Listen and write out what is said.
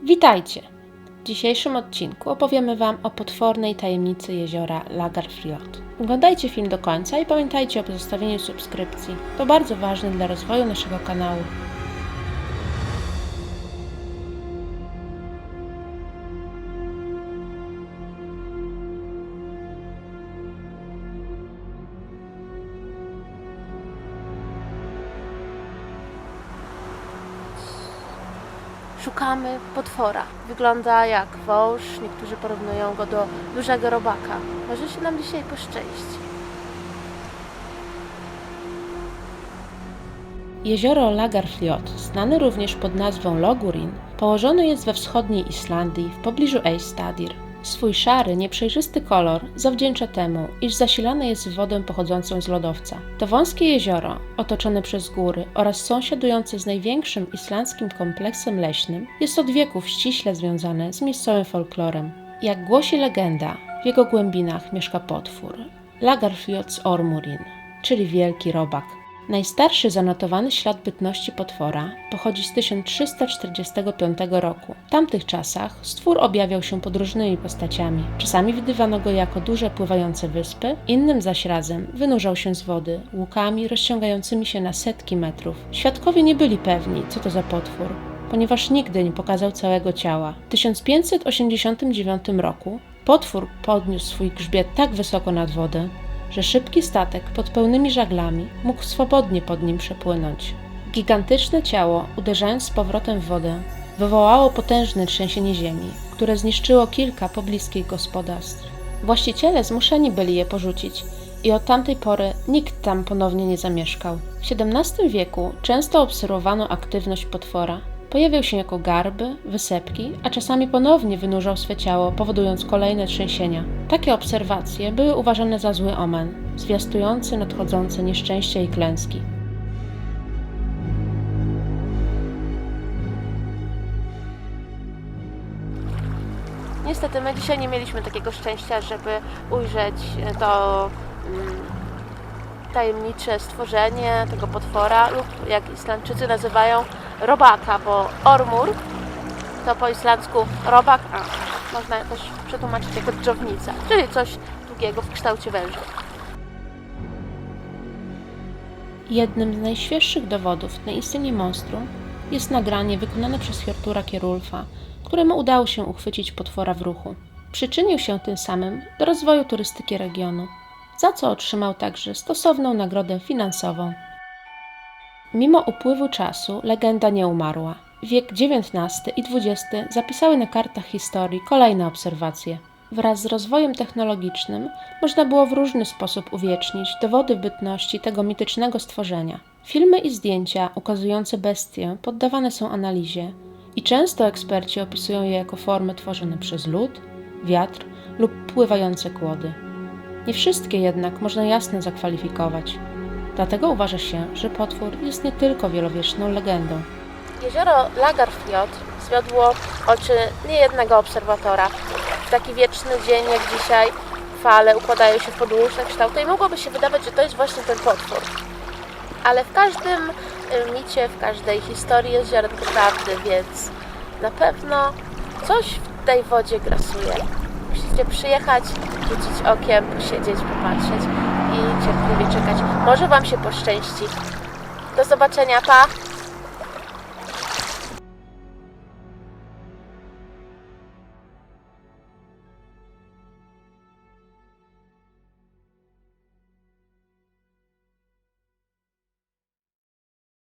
Witajcie! W dzisiejszym odcinku opowiemy Wam o potwornej tajemnicy jeziora Lagarfjord. Oglądajcie film do końca i pamiętajcie o pozostawieniu subskrypcji. To bardzo ważne dla rozwoju naszego kanału. Szukamy potwora. Wygląda jak wąż, niektórzy porównują go do dużego robaka. Może się nam dzisiaj poszczęści. Jezioro Lagarfjord, znane również pod nazwą Logurin, położone jest we wschodniej Islandii, w pobliżu Eystadir. Swój szary, nieprzejrzysty kolor zawdzięcza temu, iż zasilane jest wodą pochodzącą z lodowca. To wąskie jezioro, otoczone przez góry oraz sąsiadujące z największym islandzkim kompleksem leśnym, jest od wieków ściśle związane z miejscowym folklorem. Jak głosi legenda, w jego głębinach mieszka potwór Lagarfjordsormurin, czyli wielki robak. Najstarszy zanotowany ślad bytności potwora pochodzi z 1345 roku. W tamtych czasach stwór objawiał się pod różnymi postaciami. Czasami widywano go jako duże pływające wyspy, innym zaś razem wynurzał się z wody łukami rozciągającymi się na setki metrów. Świadkowie nie byli pewni, co to za potwór, ponieważ nigdy nie pokazał całego ciała. W 1589 roku potwór podniósł swój grzbiet tak wysoko nad wodę, że szybki statek pod pełnymi żaglami mógł swobodnie pod nim przepłynąć. Gigantyczne ciało, uderzając z powrotem w wodę, wywołało potężne trzęsienie ziemi, które zniszczyło kilka pobliskich gospodarstw. Właściciele zmuszeni byli je porzucić i od tamtej pory nikt tam ponownie nie zamieszkał. W XVII wieku często obserwowano aktywność potwora. Pojawiał się jako garby, wysepki, a czasami ponownie wynurzał swe ciało, powodując kolejne trzęsienia. Takie obserwacje były uważane za zły omen, zwiastujący nadchodzące nieszczęścia i klęski. Niestety my dzisiaj nie mieliśmy takiego szczęścia, żeby ujrzeć to tajemnicze stworzenie, tego potwora, lub jak Islandczycy nazywają, robaka, bo ormur to po islandzku robak, a można też przetłumaczyć jako dżownica, czyli coś długiego w kształcie węża. Jednym z najświeższych dowodów na istnienie monstrum jest nagranie wykonane przez Hjörtura Kjerulfa, któremu udało się uchwycić potwora w ruchu. Przyczynił się tym samym do rozwoju turystyki regionu, za co otrzymał także stosowną nagrodę finansową. Mimo upływu czasu legenda nie umarła. Wiek XIX i XX zapisały na kartach historii kolejne obserwacje. Wraz z rozwojem technologicznym można było w różny sposób uwiecznić dowody bytności tego mitycznego stworzenia. Filmy i zdjęcia ukazujące bestię poddawane są analizie i często eksperci opisują je jako formy tworzone przez lód, wiatr lub pływające kłody. Nie wszystkie jednak można jasno zakwalifikować. Dlatego uważa się, że potwór jest nie tylko wielowieczną legendą. Jezioro Lagarfjord zwiodło oczy niejednego obserwatora. W taki wieczny dzień jak dzisiaj fale układają się w podłużne kształty i mogłoby się wydawać, że to jest właśnie ten potwór. Ale w każdym micie, w każdej historii jest ziarenko prawdy, więc na pewno coś w tej wodzie grasuje. Musicie przyjechać, rzucić okiem, posiedzieć, popatrzeć i cierpliwie czekać. Może Wam się poszczęści. Do zobaczenia, pa!